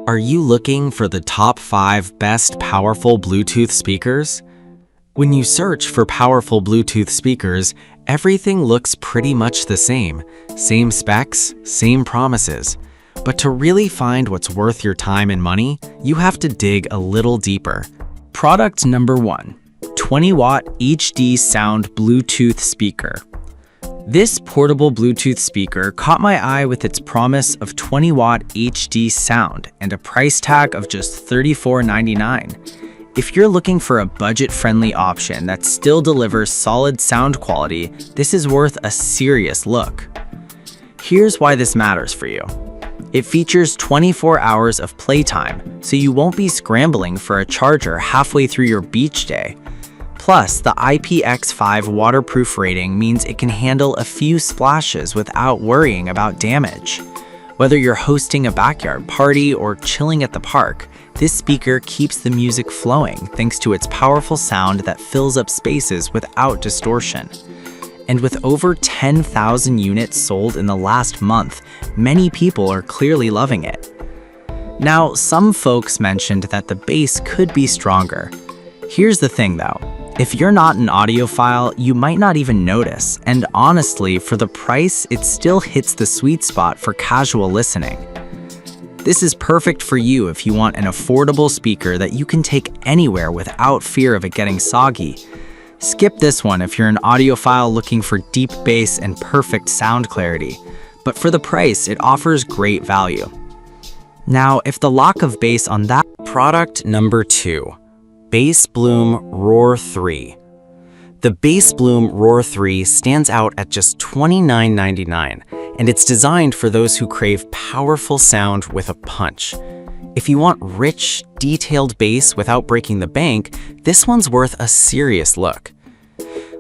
Are you looking for the top 5 best powerful Bluetooth speakers? When you search for powerful Bluetooth speakers, everything looks pretty much the same. Same specs, same promises. But to really find what's worth your time and money, you have to dig a little deeper. Product number 1, 20-watt HD Sound Bluetooth speaker. This portable Bluetooth speaker caught my eye with its promise of 20-watt HD sound and a price tag of just $34.99. If you're looking for a budget-friendly option that still delivers solid sound quality, this is worth a serious look. Here's why this matters for you. It features 24 hours of playtime, so you won't be scrambling for a charger halfway through your beach day. Plus, the IPX5 waterproof rating means it can handle a few splashes without worrying about damage. Whether you're hosting a backyard party or chilling at the park, this speaker keeps the music flowing thanks to its powerful sound that fills up spaces without distortion. And with over 10,000 units sold in the last month, many people are clearly loving it. Now, some folks mentioned that the bass could be stronger. Here's the thing though. If you're not an audiophile, you might not even notice, and honestly, for the price, it still hits the sweet spot for casual listening. This is perfect for you if you want an affordable speaker that you can take anywhere without fear of it getting soggy. Skip this one if you're an audiophile looking for deep bass and perfect sound clarity, but for the price, it offers great value. Now, if the lack of bass on that Product number 2. Bass Bloom Roar 3. The Bass Bloom Roar 3 stands out at just $29.99, and it's designed for those who crave powerful sound with a punch. If you want rich, detailed bass without breaking the bank, this one's worth a serious look.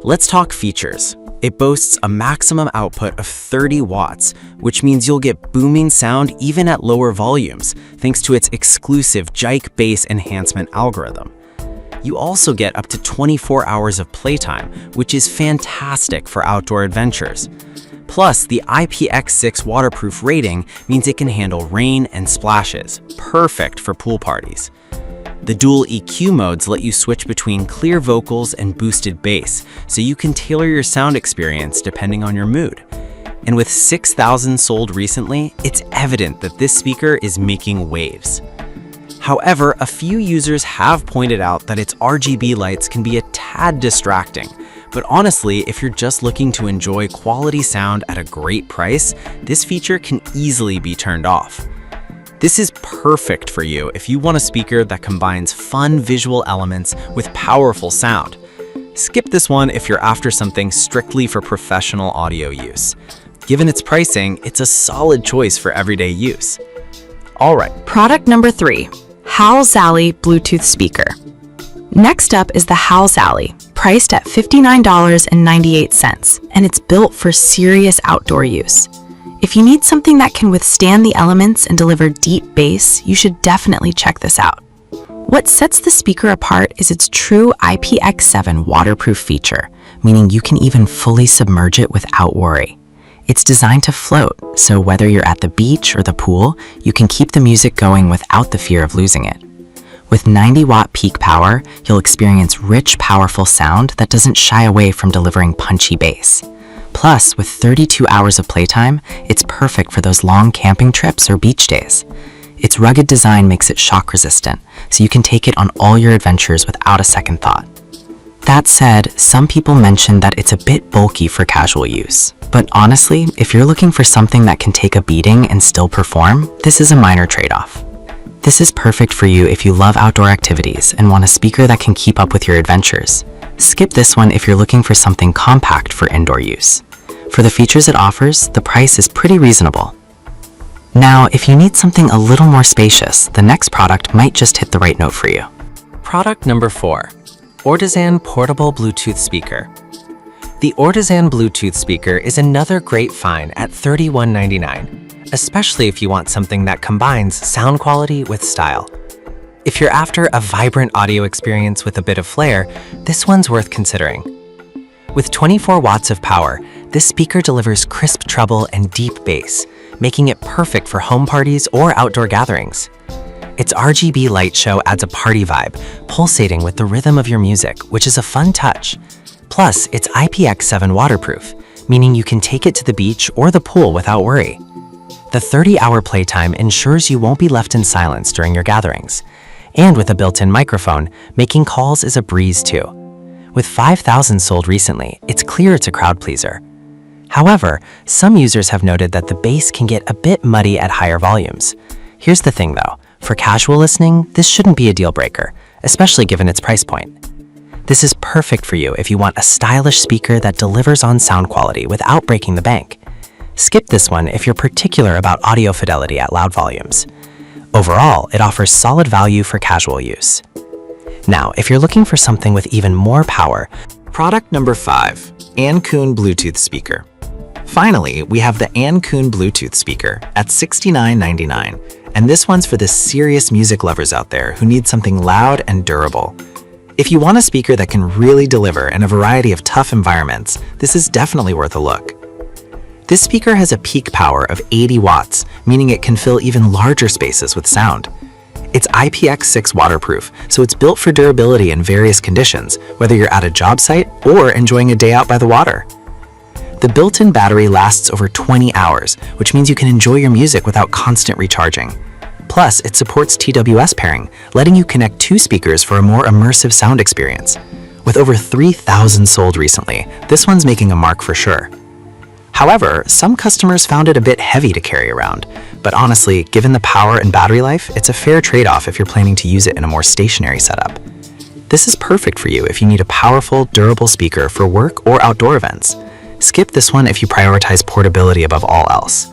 Let's talk features. It boasts a maximum output of 30 watts, which means you'll get booming sound even at lower volumes, thanks to its exclusive Jike bass enhancement algorithm. You also get up to 24 hours of playtime, which is fantastic for outdoor adventures. Plus, the IPX6 waterproof rating means it can handle rain and splashes, perfect for pool parties. The dual EQ modes let you switch between clear vocals and boosted bass, so you can tailor your sound experience depending on your mood. And with 6,000 sold recently, it's evident that this speaker is making waves. However, a few users have pointed out that its RGB lights can be a tad distracting. But honestly, if you're just looking to enjoy quality sound at a great price, this feature can easily be turned off. This is perfect for you if you want a speaker that combines fun visual elements with powerful sound. Skip this one if you're after something strictly for professional audio use. Given its pricing, it's a solid choice for everyday use. All right. Product number 3. Hal Zally Bluetooth speaker. Next up is the Hal Zally, priced at $59.98, and it's built for serious outdoor use. If you need something that can withstand the elements and deliver deep bass, you should definitely check this out. What sets the speaker apart is its true IPX7 waterproof feature, meaning you can even fully submerge it without worry. It's designed to float, so whether you're at the beach or the pool, you can keep the music going without the fear of losing it. With 90-watt peak power, you'll experience rich, powerful sound that doesn't shy away from delivering punchy bass. Plus, with 32 hours of playtime, it's perfect for those long camping trips or beach days. Its rugged design makes it shock-resistant, so you can take it on all your adventures without a second thought. That said, some people mention that it's a bit bulky for casual use. But honestly, if you're looking for something that can take a beating and still perform, this is a minor trade-off. This is perfect for you if you love outdoor activities and want a speaker that can keep up with your adventures. Skip this one if you're looking for something compact for indoor use. For the features it offers, the price is pretty reasonable. Now, if you need something a little more spacious, the next product might just hit the right note for you. Product number 4. Ortizan Portable Bluetooth Speaker. The Ortizan Bluetooth speaker is another great find at $31.99, especially if you want something that combines sound quality with style. If you're after a vibrant audio experience with a bit of flair, this one's worth considering. With 24 watts of power, this speaker delivers crisp treble and deep bass, making it perfect for home parties or outdoor gatherings. Its RGB light show adds a party vibe, pulsating with the rhythm of your music, which is a fun touch. Plus, it's IPX7 waterproof, meaning you can take it to the beach or the pool without worry. The 30-hour playtime ensures you won't be left in silence during your gatherings. And with a built-in microphone, making calls is a breeze too. With 5,000 sold recently, it's clear it's a crowd pleaser. However, some users have noted that the bass can get a bit muddy at higher volumes. Here's the thing though, for casual listening, this shouldn't be a deal breaker, especially given its price point. This is perfect for you if you want a stylish speaker that delivers on sound quality without breaking the bank. Skip this one if you're particular about audio fidelity at loud volumes. Overall, it offers solid value for casual use. Now, if you're looking for something with even more power, product number 5, Ankoon Bluetooth speaker. Finally, we have the Ankoon Bluetooth speaker at $69.99, and this one's for the serious music lovers out there who need something loud and durable. If you want a speaker that can really deliver in a variety of tough environments, this is definitely worth a look. This speaker has a peak power of 80 watts, meaning it can fill even larger spaces with sound. It's IPX6 waterproof, so it's built for durability in various conditions, whether you're at a job site or enjoying a day out by the water. The built-in battery lasts over 20 hours, which means you can enjoy your music without constant recharging. Plus, it supports TWS pairing, letting you connect 2 speakers for a more immersive sound experience. With over 3,000 sold recently, this one's making a mark for sure. However, some customers found it a bit heavy to carry around, but honestly, given the power and battery life, it's a fair trade-off if you're planning to use it in a more stationary setup. This is perfect for you if you need a powerful, durable speaker for work or outdoor events. Skip this one if you prioritize portability above all else.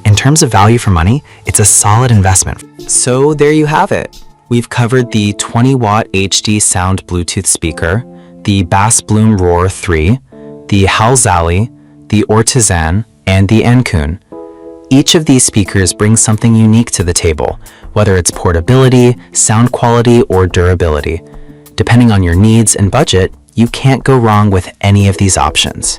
In terms of value for money, it's a solid investment. So there you have it. We've covered the 20-watt HD sound Bluetooth speaker, the Bass Bloom Roar 3, the Halsali, the Ortizan, and the Ankoon. Each of these speakers brings something unique to the table, whether it's portability, sound quality, or durability. Depending on your needs and budget, you can't go wrong with any of these options.